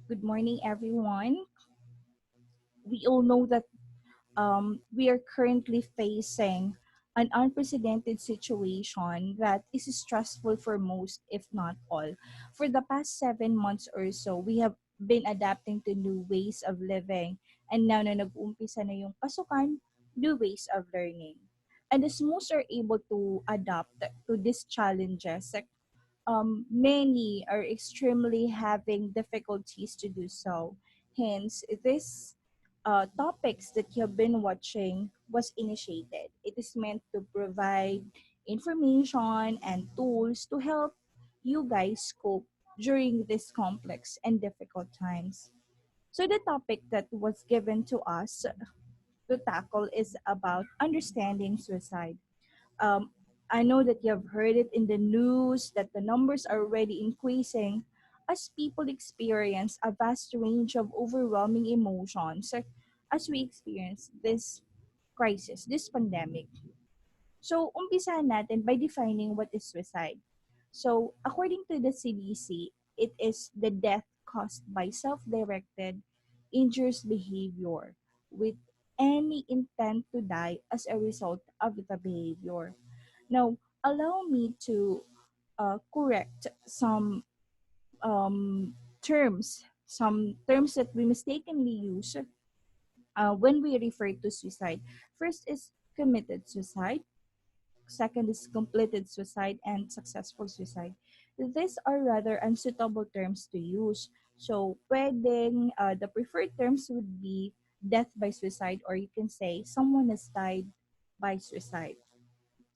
Good morning, everyone. We all know that we are currently facing an unprecedented situation that is stressful for most, if not all. For the past 7 months or so, we have been adapting to new ways of living. And now na nag-uumpisa na yung pasukan, new ways of learning. And as most are able to adapt to these challenges, many are extremely having difficulties to do so. Hence, this topics that you have been watching was initiated. It is meant to provide information and tools to help you guys cope during these complex and difficult times. So the topic that was given to us to tackle is about understanding suicide. um, I know that you have heard it in the news that the numbers are already increasing as people experience a vast range of overwhelming emotions as we experience this crisis, this pandemic. So, umpisahan natin by defining what is suicide. So, according to the CDC, it is the death caused by self-directed injurious behavior with any intent to die as a result of the behavior. Now, allow me to correct um, some terms that we mistakenly use when we refer to suicide. First is committed suicide. Second is completed suicide and successful suicide. These are rather unsuitable terms to use. So, the preferred terms would be death by suicide, or you can say someone has died by suicide.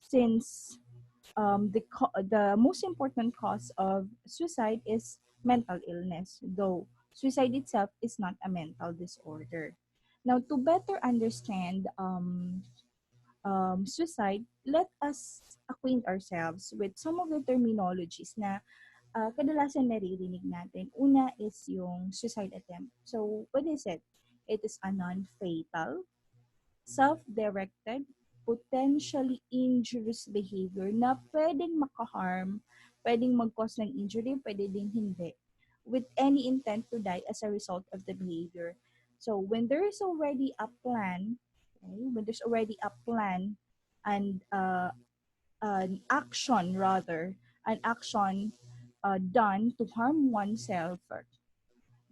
Since the most important cause of suicide is mental illness, though suicide itself is not a mental disorder. Now, to better understand suicide, let us acquaint ourselves with some of the terminologies na kadalasan naririnig natin. Una is yung suicide attempt. So, what is it? It is a non-fatal, self-directed, potentially injurious behavior na pwedeng makaharm, pwedeng mag-cause ng injury, pwede din hindi, with any intent to die as a result of the behavior. So when there is already a plan, okay, when there's already a plan and an action rather, an action done to harm oneself,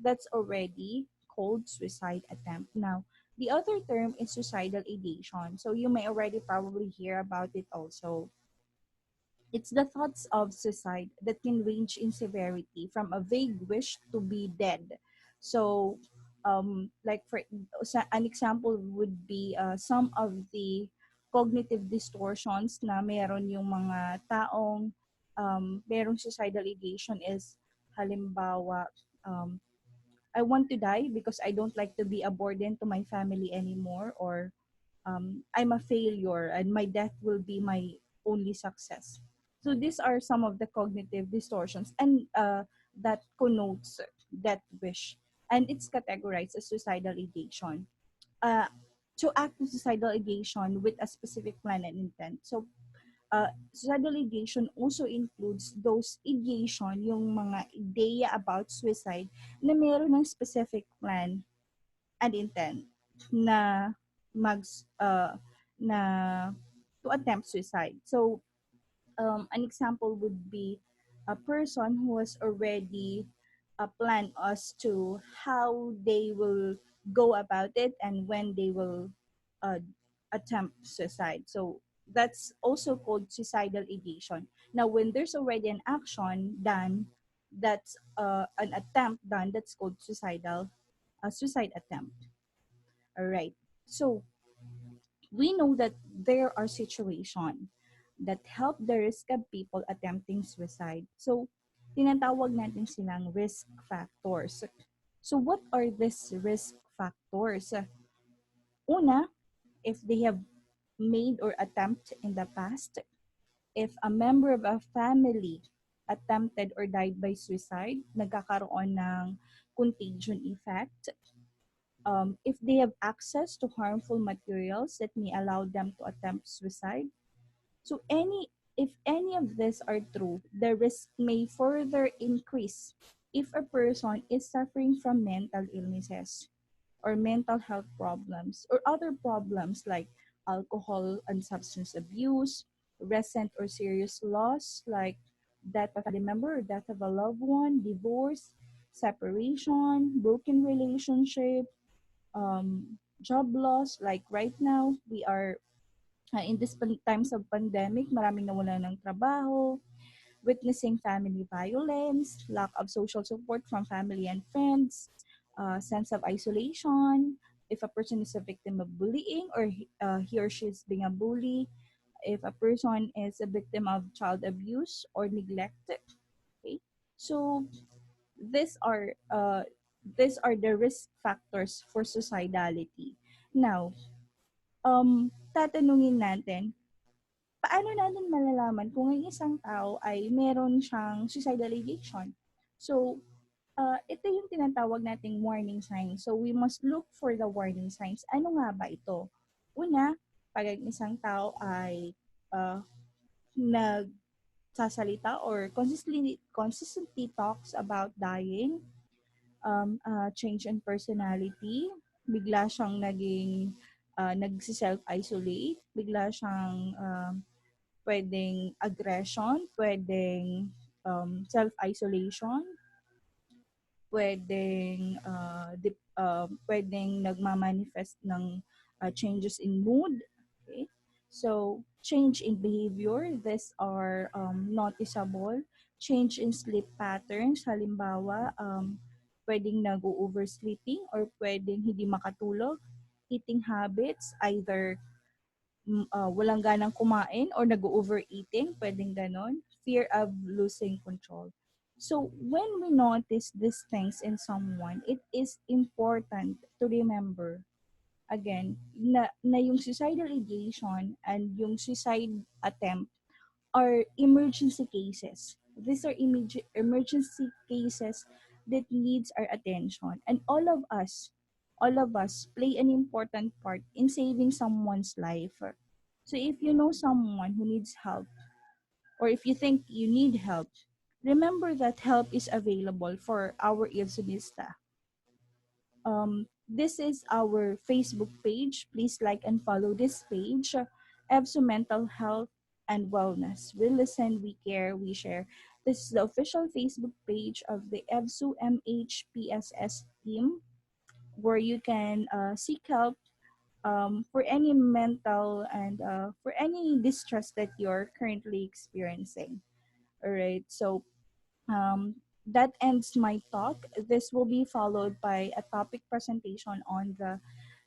that's already called suicide attempt. Now, the other term is suicidal ideation. So you may already probably hear about it also. It's the thoughts of suicide that can range in severity from a vague wish to be dead. So, like an example would be some of the cognitive distortions na meron yung mga taong merong suicidal ideation is halimbawa, um, I want to die because I don't like to be a burden to my family anymore, or I'm a failure and my death will be my only success. So these are some of the cognitive distortions, and that connotes that wish, and it's categorized as suicidal ideation. Uh, to act with suicidal ideation with a specific plan and intent. So suicidal ideation also includes those ideation, yung mga ideya about suicide na meron ng specific plan and intent na mag uh, na to attempt suicide. So an example would be a person who has already planned as to how they will go about it and when they will uh, attempt suicide. So that's also called suicidal ideation. Now, when there's already an action done, that's an attempt done, that's called suicide attempt. All right. So we know that there are situations that help the risk of people attempting suicide. So, tinatawag natin silang risk factors. So, what are these risk factors? Una, if they have made or attempt in the past, if a member of a family attempted or died by suicide, nagkakaroon ng contagion effect. If they have access to harmful materials that may allow them to attempt suicide. So if any of these are true, the risk may further increase if a person is suffering from mental illnesses or mental health problems or other problems like alcohol and substance abuse, recent or serious loss like death of a family member or death of a loved one, divorce, separation, broken relationship, job loss. Like right now, we are in this times of pandemic, maraming nawala ng trabaho, witnessing family violence, lack of social support from family and friends, sense of isolation, if a person is a victim of bullying or he or she is being a bully, if a person is a victim of child abuse or neglect. Okay, so these are uh, these are the risk factors for suicidality. Now, tatanungin natin, paano natin malalaman kung ang isang tao ay meron siyang suicidal ideation? So, ito yung tinatawag nating warning signs. So, we must look for the warning signs. Ano nga ba ito? Una, pag ang isang tao ay uh, nagsasalita or consistently talks about dying, change in personality, bigla siyang naging nagsi-self-isolate, bigla siyang puwedeng aggression, puwedeng self-isolation, puwedeng nagma-manifest ng changes in mood. Okay? So, change in behavior, these are noticeable. Change in sleep patterns, halimbawa, puwedeng nag-o-oversleeping or puwedeng hindi makatulog. Eating habits, either walang ganang kumain or nag-overeating, pwedeng ganon. Fear of losing control. So, when we notice these things in someone, it is important to remember, again, na yung suicidal ideation and yung suicide attempt are emergency cases. These are emergency cases that needs our attention. And all of us play an important part in saving someone's life. So if you know someone who needs help, or if you think you need help, remember that help is available for our Ilsonista. This is our Facebook page. Please like and follow this page, EBSU Mental Health and Wellness. We listen, we care, we share. This is the official Facebook page of the EBSU MHPSS team, where you can seek help for any mental and for any distress that you're currently experiencing. All right, so um, that ends my talk. This will be followed by a topic presentation on the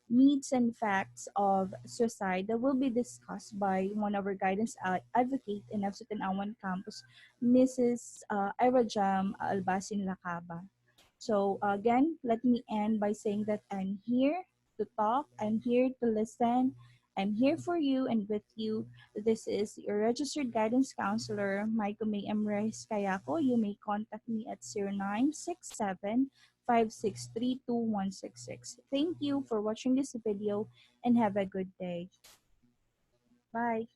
myths and facts of suicide that will be discussed by one of our guidance advocate in Awan campus, Mrs. Irajam Albasin Lakaba. So again, let me end by saying that I'm here to talk, I'm here to listen, I'm here for you and with you. This is your registered guidance counselor, Maiko May Emres Kayako. You may contact me at 0967 5632166. Thank you for watching this video and have a good day. Bye.